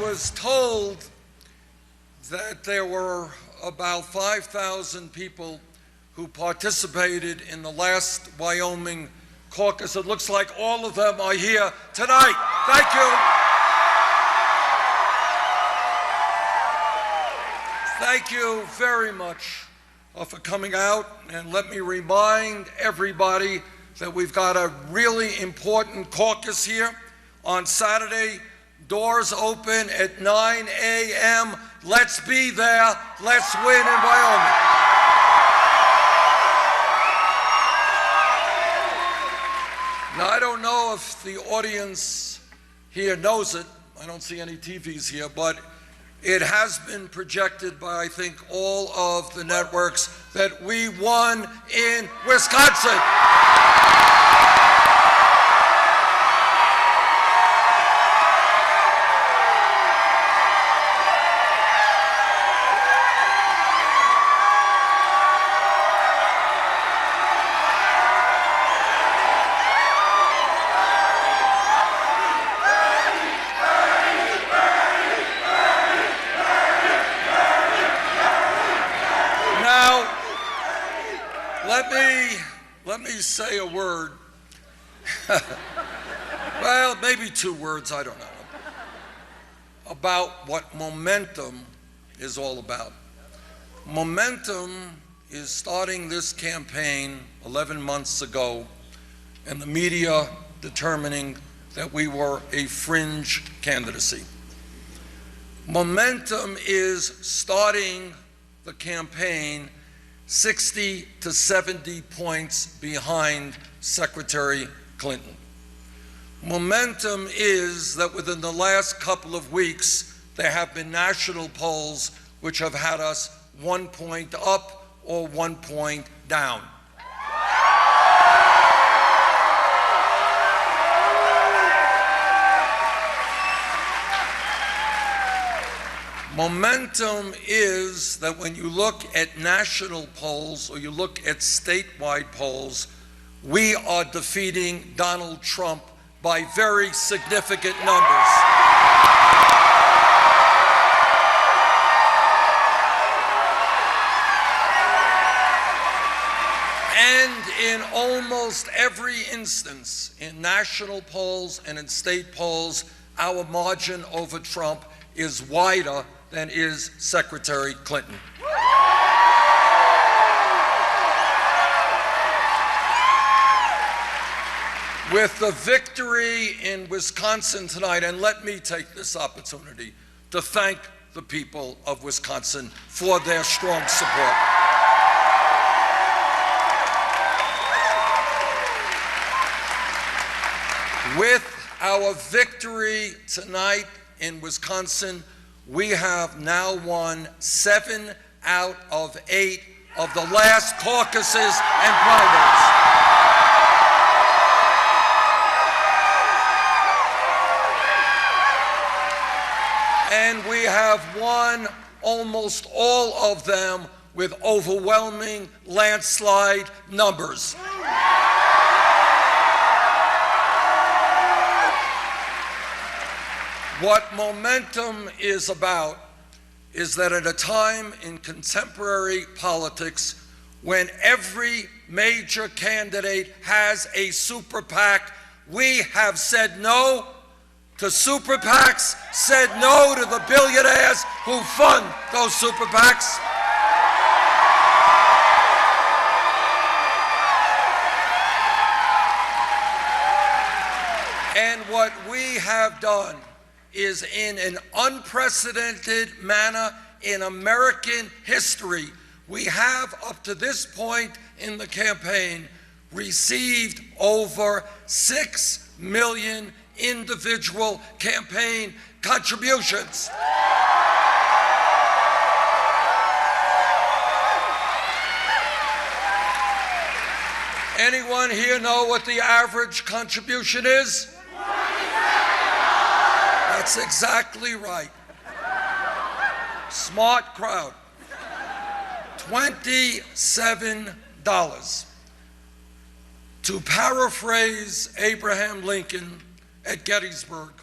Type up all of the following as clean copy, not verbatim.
was told that there were about 5,000 people who participated in the last Wyoming caucus. It looks like all of them are here tonight. Thank you. Thank you very much for coming out. And let me remind everybody that we've got a really important caucus here on Saturday. Doors open at 9 a.m. Let's be there. Let's win in Wyoming. Now, I don't know if the audience here knows it. I don't see any TVs here, but it has been projected by, I think, all of the networks that we won in Wisconsin. Let me say a word. Well, maybe two words, I don't know, about what momentum is all about. Momentum is starting this campaign 11 months ago, and the media determining that we were a fringe candidacy. Momentum is starting the campaign 60 to 70 points behind Secretary Clinton. Momentum is that within the last couple of weeks, there have been national polls which have had us 1 point up or 1 point down. Momentum is that when you look at national polls or you look at statewide polls, we are defeating Donald Trump by very significant numbers. And in almost every instance, in national polls and in state polls, our margin over Trump is wider than is Secretary Clinton. With the victory in Wisconsin tonight, and let me take this opportunity to thank the people of Wisconsin for their strong support. With our victory tonight in Wisconsin, we have now won 7 out of 8 of the last caucuses and primaries. And we have won almost all of them with overwhelming landslide numbers. What momentum is about is that at a time in contemporary politics when every major candidate has a super PAC, we have said no to super PACs, said no to the billionaires who fund those super PACs. And what we have done is, in an unprecedented manner in American history, we have up to this point in the campaign received over 6 million individual campaign contributions. Anyone here know what the average contribution is? That's exactly right. Smart crowd. $27. To paraphrase Abraham Lincoln at Gettysburg,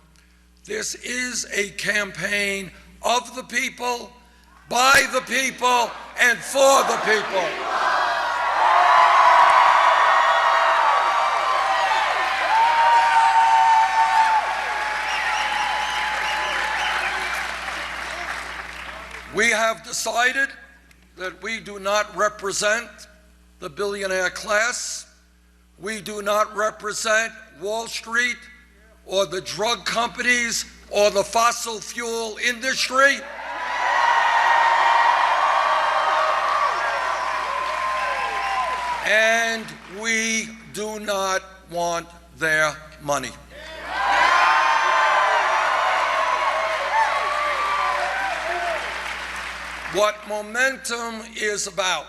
This is a campaign of the people, by the people, and for the people. We have decided that we do not represent the billionaire class. We do not represent Wall Street or the drug companies or the fossil fuel industry. And we do not want their money. What Momentum is about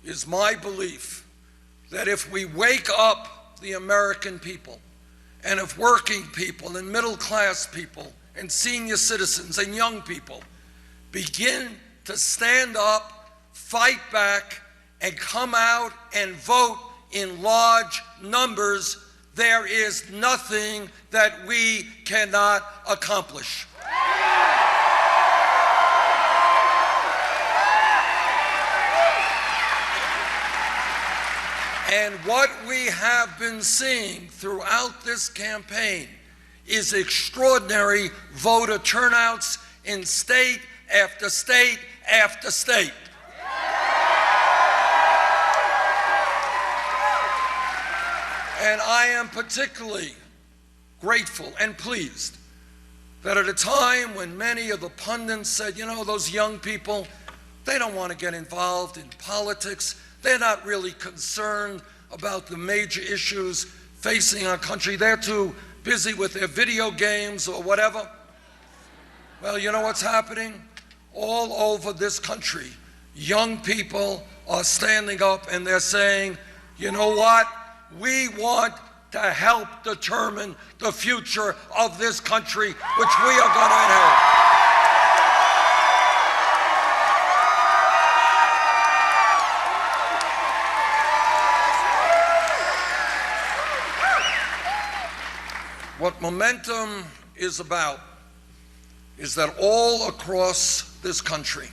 is my belief that if we wake up the American people, and if working people and middle-class people and senior citizens and young people begin to stand up, fight back, and come out and vote in large numbers, there is nothing that we cannot accomplish. And what we have been seeing throughout this campaign is extraordinary voter turnouts in state after state after state. And I am particularly grateful and pleased that at a time when many of the pundits said, you know, those young people, they don't want to get involved in politics. They're not really concerned about the major issues facing our country. They're too busy with their video games or whatever. Well, you know what's happening? All over this country, young people are standing up and they're saying, you know what? We want to help determine the future of this country, which we are going to inherit. What Momentum is about is that all across this country,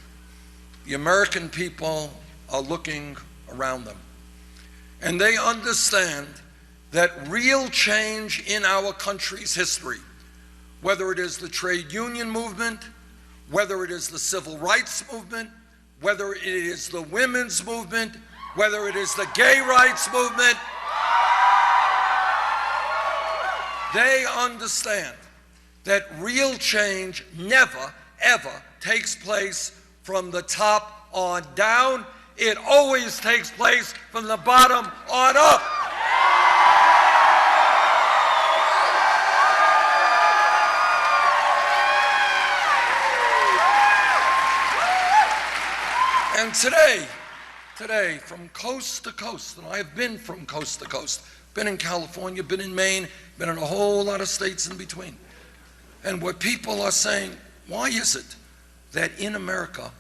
the American people are looking around them. And they understand that real change in our country's history, whether it is the trade union movement, whether it is the civil rights movement, whether it is the women's movement, whether it is the gay rights movement, they understand that real change never, ever takes place from the top on down. It always takes place from the bottom on up. And today, from coast to coast, and I have been from coast to coast, been in California, been in Maine, been in a whole lot of states in between. And what people are saying, why is it that in America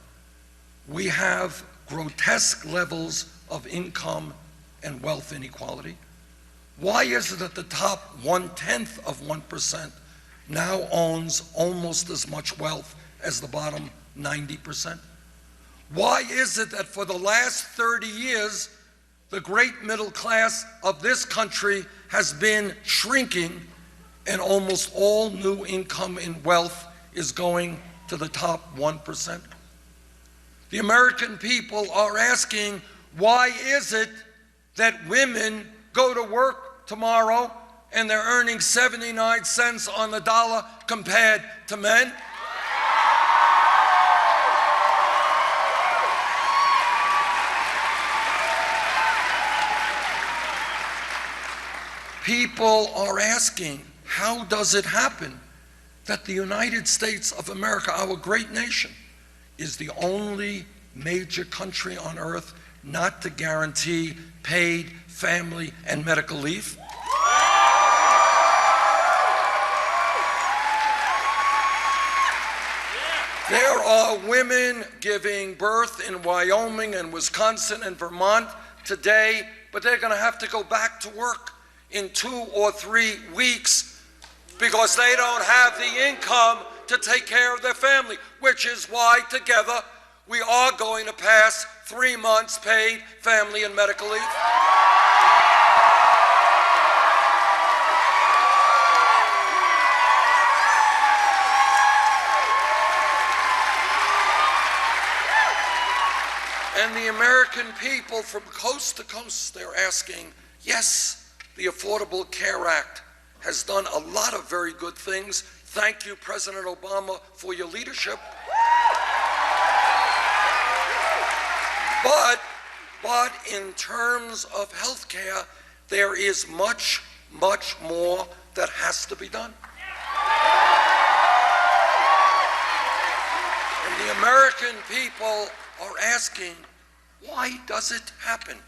we have grotesque levels of income and wealth inequality? Why is it that the top 1/10 of 1% now owns almost as much wealth as the bottom 90%? Why is it that for the last 30 years, the great middle class of this country has been shrinking and almost all new income and wealth is going to the top 1%? The American people are asking, why is it that women go to work tomorrow and they're earning 79 cents on the dollar compared to men? People are asking, how does it happen that the United States of America, our great nation, is the only major country on earth not to guarantee paid family and medical leave? There are women giving birth in Wyoming and Wisconsin and Vermont today, but they're going to have to go back to work in 2 or 3 weeks because they don't have the income to take care of their family, which is why together we are going to pass 3 months paid family and medical leave. And the American people from coast to coast, they're asking, yes, the Affordable Care Act has done a lot of very good things. Thank you, President Obama, for your leadership. But in terms of health care, there is much, much more that has to be done. And the American people are asking, why does it happen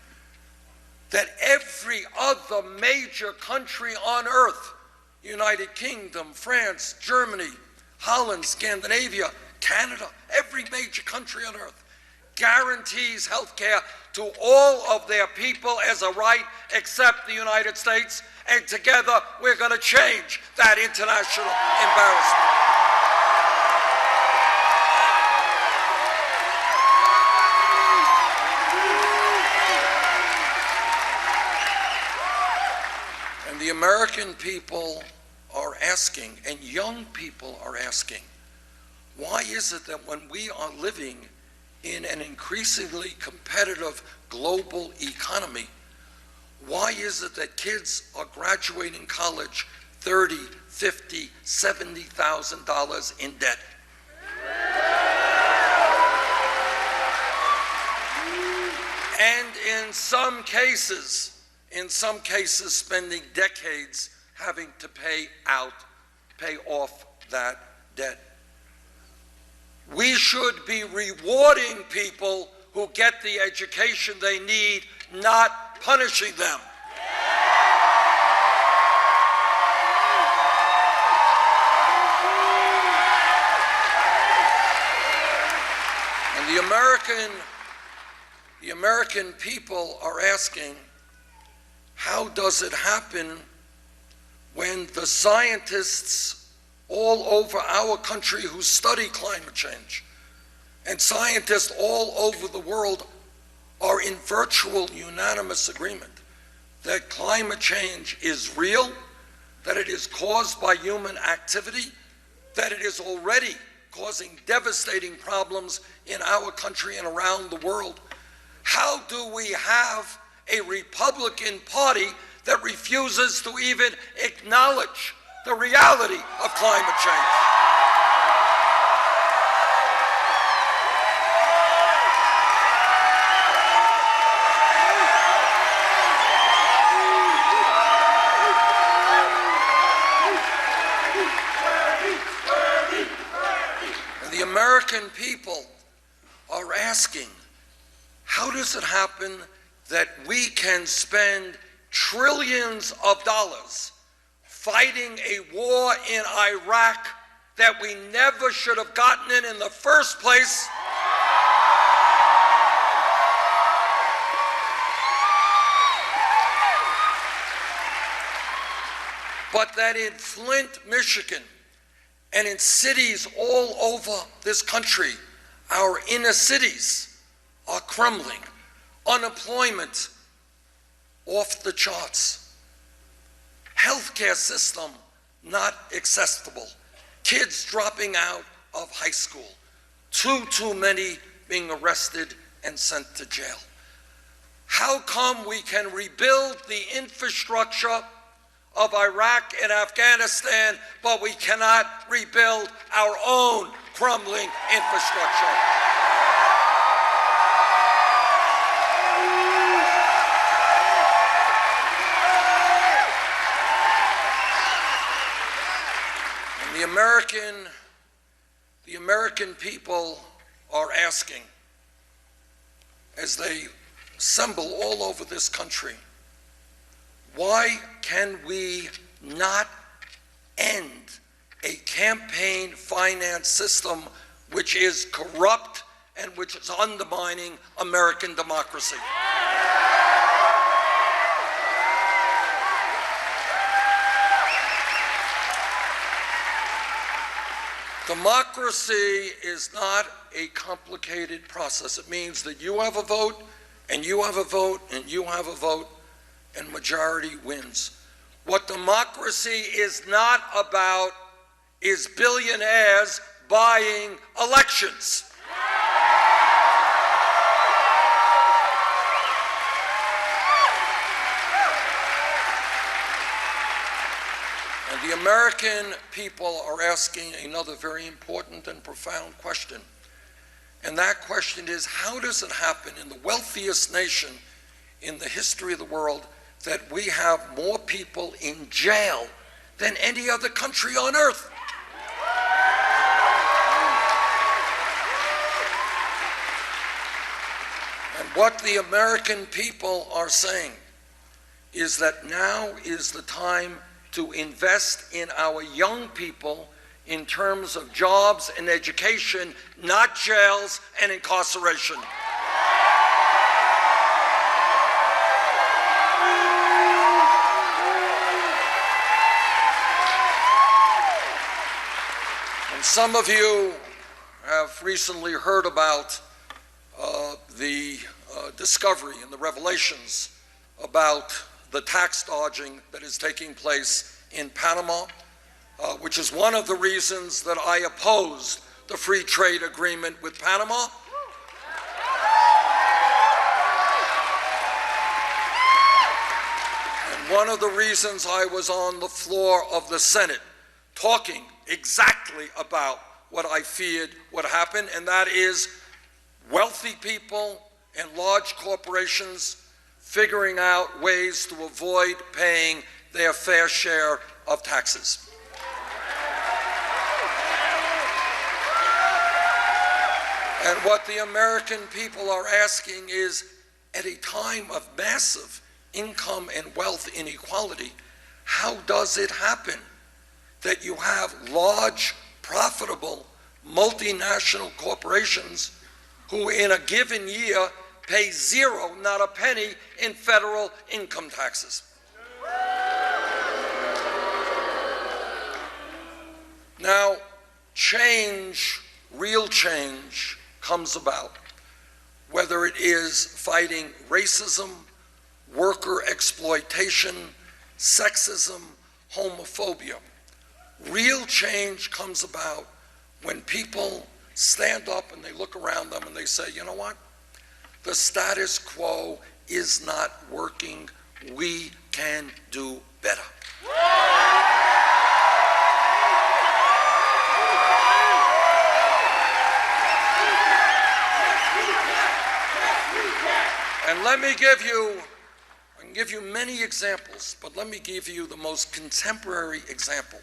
that every other major country on earth, United Kingdom, France, Germany, Holland, Scandinavia, Canada, every major country on earth, guarantees health care to all of their people as a right except the United States, and together we're going to change that international embarrassment. And the American people are asking, and young people are asking, why is it that when we are living in an increasingly competitive global economy, why is it that kids are graduating college $30,000, $50,000, $70,000 in debt? And in some cases spending decades having to pay off that debt. We should be rewarding people who get the education they need, not punishing them. And the American people are asking, how does it happen when the scientists all over our country who study climate change and scientists all over the world are in virtual unanimous agreement that climate change is real, that it is caused by human activity, that it is already causing devastating problems in our country and around the world? How do we have a Republican Party that refuses to even acknowledge the reality of climate change? And the American people are asking, how does it happen that we can spend trillions of dollars fighting a war in Iraq that we never should have gotten in the first place, but that in Flint, Michigan, and in cities all over this country, our inner cities are crumbling, unemployment off the charts, healthcare system not accessible, kids dropping out of high school, too many being arrested and sent to jail. How come we can rebuild the infrastructure of Iraq and Afghanistan, but we cannot rebuild our own crumbling infrastructure? The American people are asking, as they assemble all over this country, why can we not end a campaign finance system which is corrupt and which is undermining American democracy? Democracy is not a complicated process. It means that you have a vote, and you have a vote, and you have a vote, and majority wins. What democracy is not about is billionaires buying elections. And the American people are asking another very important and profound question. And that question is, how does it happen in the wealthiest nation in the history of the world that we have more people in jail than any other country on earth? And what the American people are saying is that now is the time to invest in our young people in terms of jobs and education, not jails and incarceration. And some of you have recently heard about the discovery and the revelations about the tax dodging that is taking place in Panama, which is one of the reasons that I opposed the free trade agreement with Panama. And one of the reasons I was on the floor of the Senate talking exactly about what I feared would happen, and that is wealthy people and large corporations figuring out ways to avoid paying their fair share of taxes. And what the American people are asking is, at a time of massive income and wealth inequality, how does it happen that you have large, profitable, multinational corporations who in a given year pay zero, not a penny, in federal income taxes? Now, change, real change, comes about, whether it is fighting racism, worker exploitation, sexism, homophobia. Real change comes about when people stand up and they look around them and they say, you know what? The status quo is not working. We can do better. And let me give you, I can give you many examples, but let me give you the most contemporary example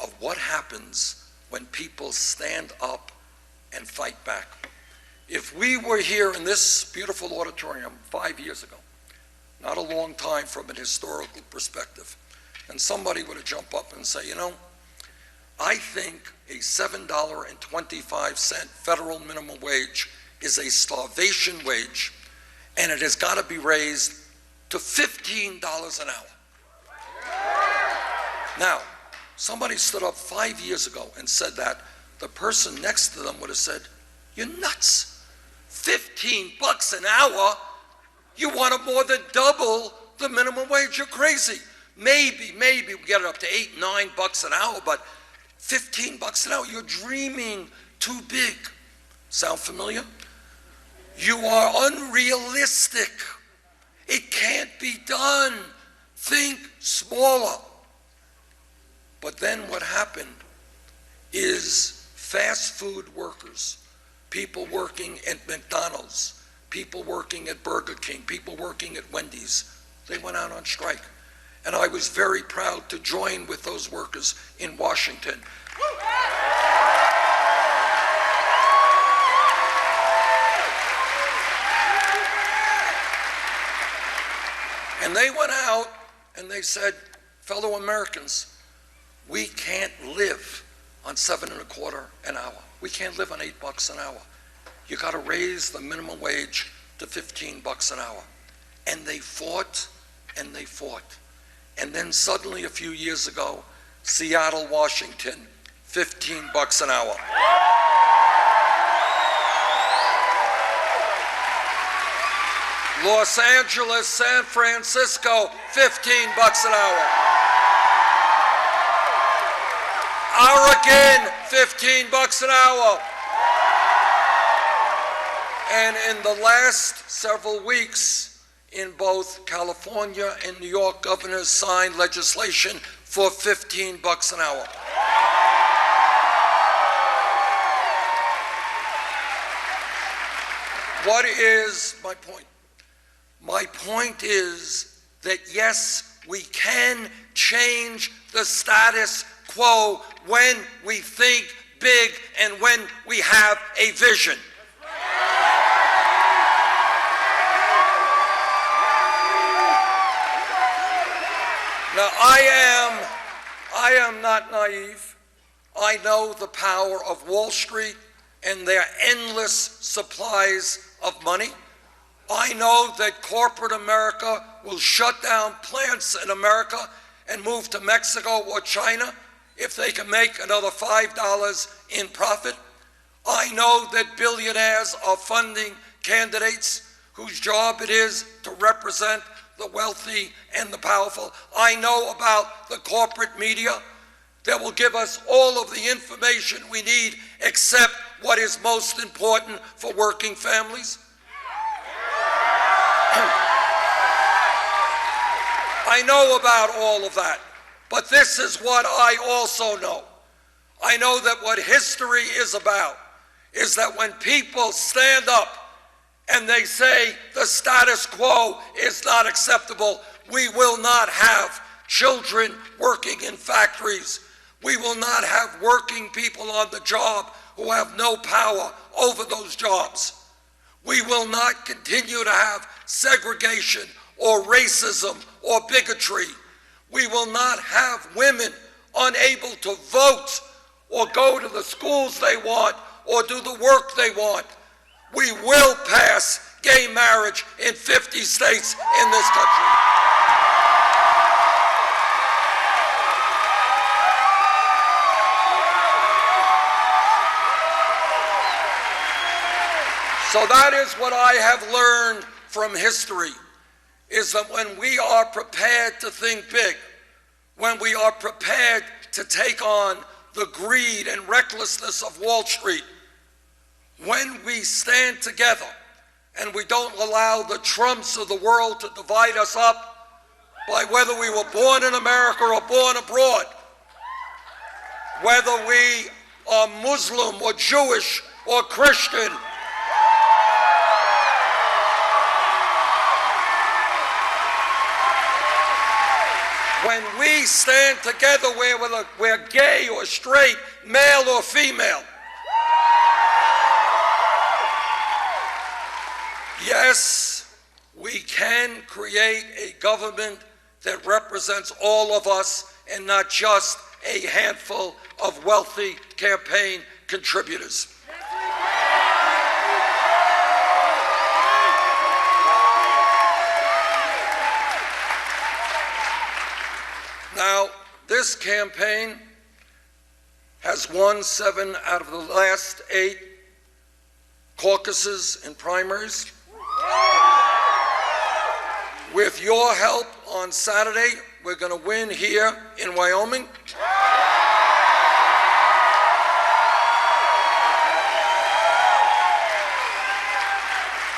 of what happens when people stand up and fight back. If we were here in this beautiful auditorium 5 years ago, not a long time from an historical perspective, and somebody were to jump up and say, you know, I think a $7.25 federal minimum wage is a starvation wage, and it has got to be raised to $15 an hour. Now, somebody stood up 5 years ago and said that. The person next to them would have said, you're nuts. $15 an hour? You want to more than double the minimum wage? You're crazy. Maybe we get it up to $8, $9 an hour, but $15 an hour, you're dreaming too big. Sound familiar? You are unrealistic. It can't be done. Think smaller. But then what happened is fast food workers, people working at McDonald's, people working at Burger King, people working at Wendy's, they went out on strike. And I was very proud to join with those workers in Washington. And they went out and they said, fellow Americans, we can't live on $7.25 an hour. We can't live on $8 an hour. You got to raise the minimum wage to $15 an hour. And they fought and they fought. And then suddenly a few years ago, Seattle, Washington, $15 an hour. Los Angeles, San Francisco, $15 an hour. Oregon, $15 an hour. And in the last several weeks, in both California and New York, governors signed legislation for $15 an hour. What is my point? My point is that yes, we can change the status quo when we think big and when we have a vision. Now, I am not naive. I know the power of Wall Street and their endless supplies of money. I know that corporate America will shut down plants in America and move to Mexico or China if they can make another $5 in profit. I know that billionaires are funding candidates whose job it is to represent the wealthy and the powerful. I know about the corporate media that will give us all of the information we need except what is most important for working families. I know about all of that, but this is what I also know. I know that what history is about is that when people stand up and they say the status quo is not acceptable, we will not have children working in factories. We will not have working people on the job who have no power over those jobs. We will not continue to have segregation or racism or bigotry. We will not have women unable to vote or go to the schools they want or do the work they want. We will pass gay marriage in 50 states in this country. So that is what I have learned from history, is that when we are prepared to think big, when we are prepared to take on the greed and recklessness of Wall Street, when we stand together and we don't allow the Trumps of the world to divide us up by whether we were born in America or born abroad, whether we are Muslim or Jewish or Christian, when we stand together, whether we're gay or straight, male or female, yes, we can create a government that represents all of us and not just a handful of wealthy campaign contributors. Now, this campaign has won 7 out of the last 8 caucuses and primaries. With your help on Saturday, we're going to win here in Wyoming.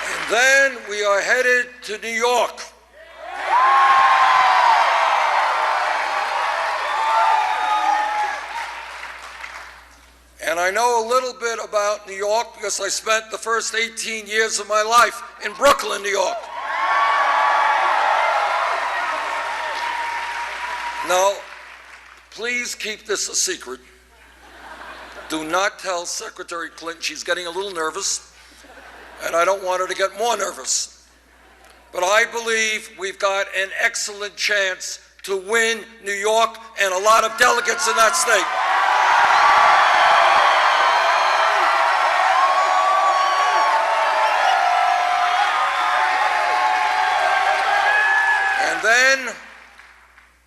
And then we are headed to New York. And I know a little bit about New York because I spent the first 18 years of my life in Brooklyn, New York. Now, please keep this a secret. Do not tell Secretary Clinton. She's getting a little nervous, and I don't want her to get more nervous. But I believe we've got an excellent chance to win New York and a lot of delegates in that state. And then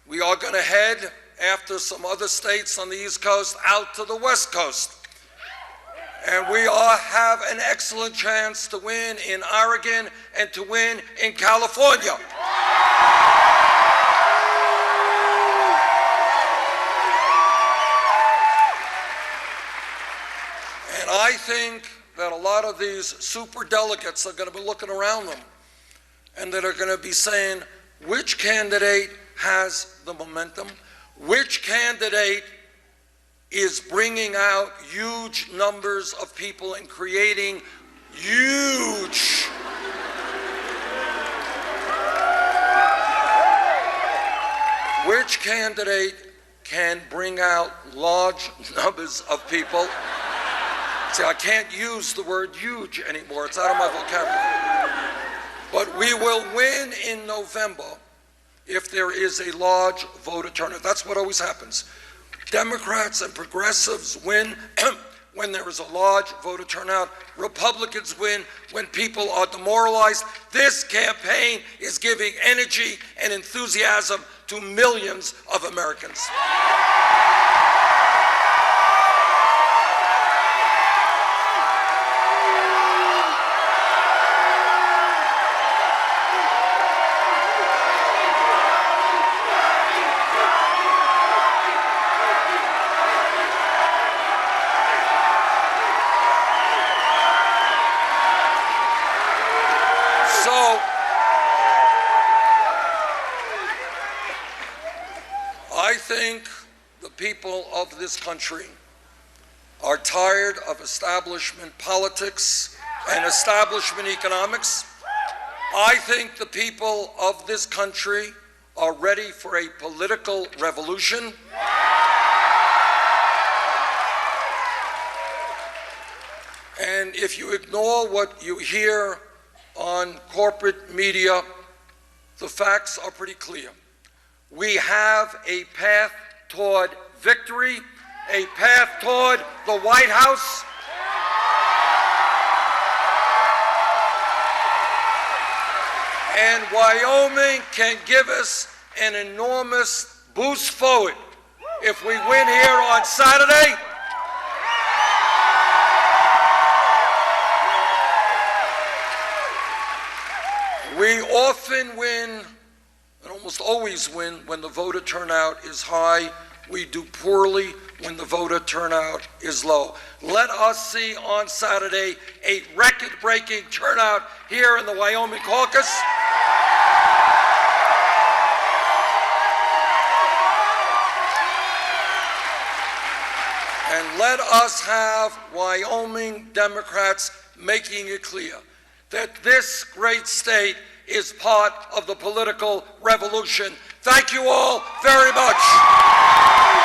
we are going to head, after some other states on the East Coast, out to the West Coast. And we all have an excellent chance to win in Oregon and to win in California. And I think that a lot of these super delegates are going to be looking around them and that are going to be saying, which candidate has the momentum? Which candidate is bringing out huge numbers of people and creating huge which candidate can bring out large numbers of people? See, I can't use the word huge anymore. It's out of my vocabulary. But we will win in November if there is a large voter turnout. That's what always happens. Democrats and progressives win when there is a large voter turnout. Republicans win when people are demoralized. This campaign is giving energy and enthusiasm to millions of Americans. I think the people of this country are tired of establishment politics and establishment economics. I think the people of this country are ready for a political revolution. And if you ignore what you hear on corporate media, the facts are pretty clear. We have a path toward victory, a path toward the White House. And Wyoming can give us an enormous boost forward if we win here on Saturday. We often win, and almost always win, when the voter turnout is high. We do poorly when the voter turnout is low. Let us see on Saturday a record-breaking turnout here in the Wyoming caucus. And let us have Wyoming Democrats making it clear that this great state is part of the political revolution. Thank you all very much.